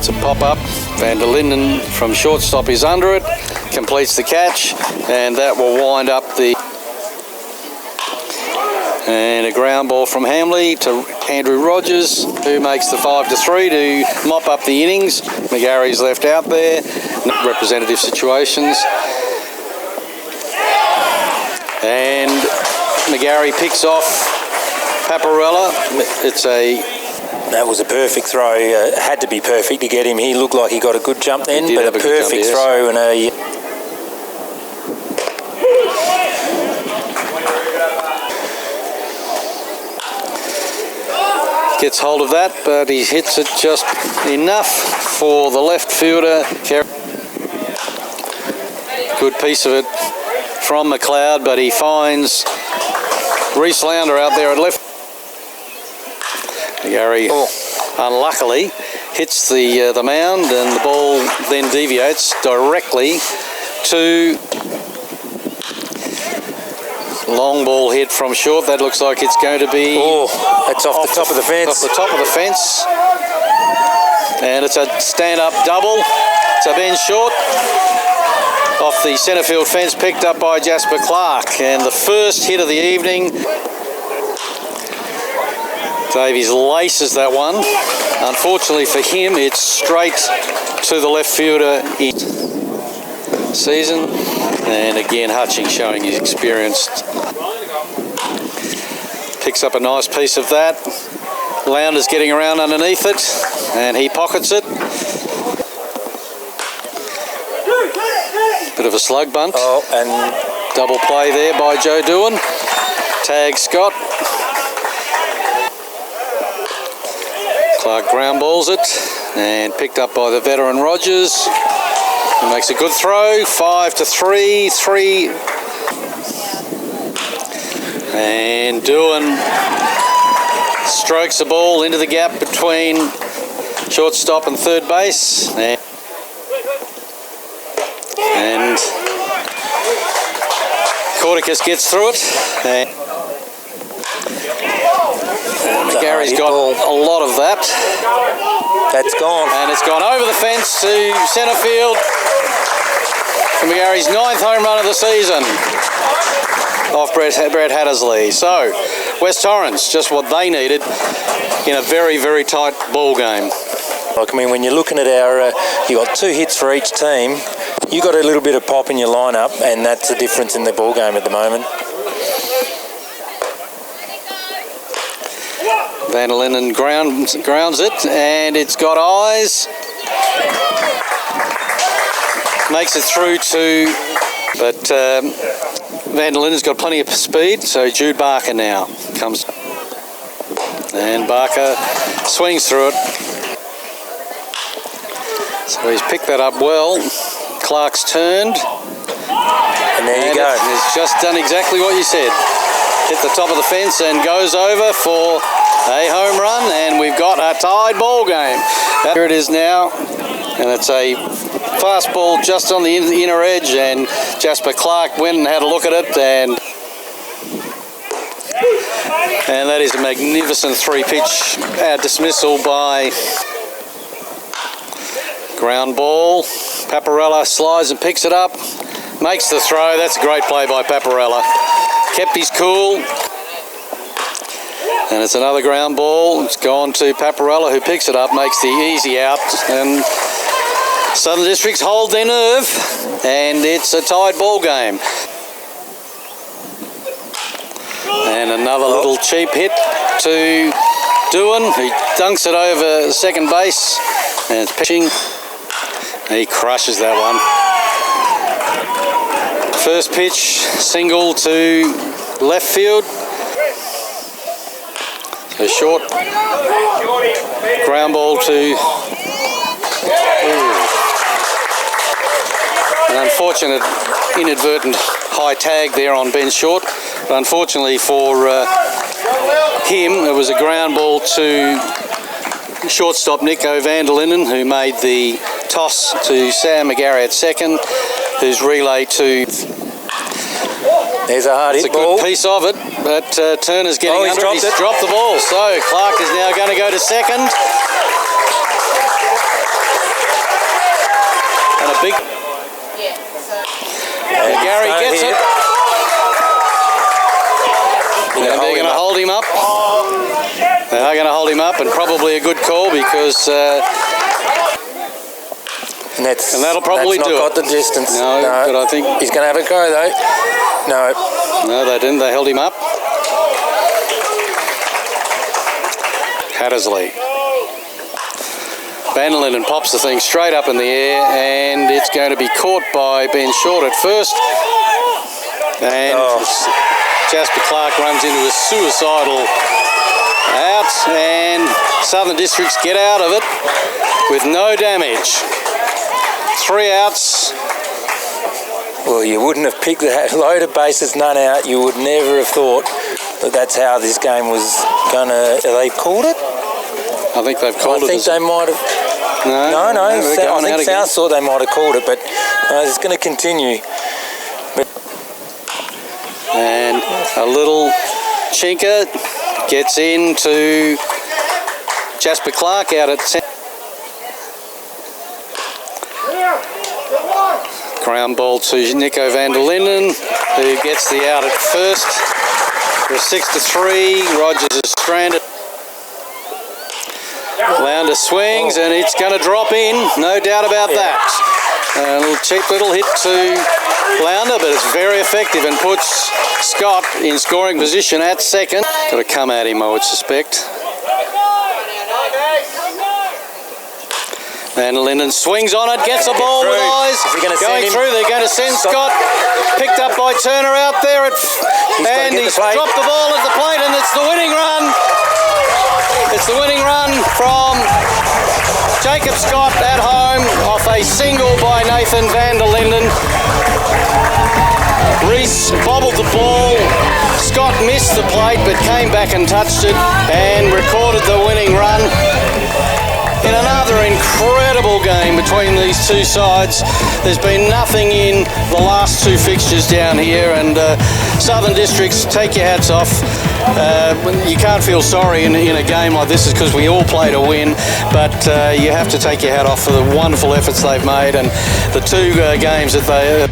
It's a pop-up. Van der Linden from shortstop is under it, completes the catch, and that will wind up the... And a ground ball from Hamley to Andrew Rogers, who makes the 5-3 to mop up the innings. McGarry's left out there. Representative situations. And McGarry picks off Paparella. That was a perfect throw. Had to be perfect to get him. He looked like he got a good jump then, but a perfect throw and a... Gets hold of that, but he hits it just enough for the left fielder. Good piece of it from McLeod, but he finds Reese Launder out there at left. Gary unluckily hits the mound, and the ball then deviates directly to... Long ball hit from short. That looks like it's going to be... Oh, that's off the top of the fence. Off the top of the fence. And it's a stand-up double. So Ben Short off the centre field fence, picked up by Jasper Clark. And the first hit of the evening. Davies laces that one. Unfortunately for him, it's straight to the left fielder in season. And again, Hutching showing his experience. Picks up a nice piece of that. Lownder's getting around underneath it, and he pockets it. Bit of a slug bunt. Oh, and double play there by Joe Doohan. Tag Scott. Clark ground balls it, and picked up by the veteran Rogers. He makes a good throw, 5-3, 3. And Doohan strokes the ball into the gap between shortstop and third base. And Corticus gets through it. And McGarry's got a lot of that. That's gone. And it's gone over the fence to centre field for McGarry's 9th home run of the season off Brett Hattersley. So, West Torrens, just what they needed in a very, very tight ball game. Like, I mean, when you're looking at our, you got 2 hits for each team, you got a little bit of pop in your lineup, and that's the difference in the ball game at the moment. Van der Linden grounds it, and it's got eyes. Makes it through to, but Van der Linden's got plenty of speed, so Jude Barker now comes. And Barker swings through it. So he's picked that up well. Clark's turned. And there you go. He's just done exactly what you said. Hit the top of the fence and goes over for a home run, and we've got a tied ball game. Here it is now, and it's a fastball just on the inner edge, and Jasper Clark went and had a look at it, and that is a magnificent 3-pitch dismissal by ground ball. Paparella slides and picks it up, makes the throw. That's a great play by Paparella. Kept his cool. And it's another ground ball. It's gone to Paparella, who picks it up, makes the easy out. And Southern Districts hold their nerve, and it's a tied ball game. And another little cheap hit to Doohan, who dunks it over second base. And it's pitching. He crushes that one. First pitch, single to left field. A short ground ball to... An unfortunate inadvertent high tag there on Ben Short. But unfortunately for him, it was a ground ball to shortstop Nico van der Linden, who made the toss to Sam McGarry at second, whose relay to... There's a hard hit ball. It's a good piece of it, but Turner's getting under it. He's dropped the ball. So Clark is now going to go to second. Big. Gary gets it. And they're going to hold him up. They are going to hold him up, and probably a good call because... and that'll probably do it. Got the distance. No, but I think... He's going to have a go, though. No. No, they didn't. They held him up. Hattersley. Van der Linden pops the thing straight up in the air, and it's going to be caught by Ben Short at first. And Jasper Clark runs into a suicidal out, and Southern Districts get out of it with no damage. 3 outs. Well, you wouldn't have picked that load of bases, none out. You would never have thought that that's how this game was going to... They called it? I think they've called it. I think they might have... No. I think South thought they might have called it, but it's going to continue. And a little chinker gets into Jasper Clark out at centre. Ground ball to Nico van der Linden, who gets the out at first. We're 6-3. Rogers is stranded. Lounder swings, and it's going to drop in, no doubt about that. A little cheap little hit to Lounder, but it's very effective and puts Scott in scoring position at second. Got to come at him, I would suspect. Van der Linden swings on it, gets a ball with eyes. Going through, they're going to send Scott. Picked up by Turner out there. And he's dropped the ball at the plate, and it's the winning run. It's the winning run from Jacob Scott at home off a single by Nathan van der Linden. Reese bobbled the ball. Scott missed the plate but came back and touched it and recorded the winning run. In another incredible game between these two sides. There's been nothing in the last 2 fixtures down here, and Southern Districts, take your hats off. You can't feel sorry in a game like this because we all play to win, but you have to take your hat off for the wonderful efforts they've made and the 2 games that they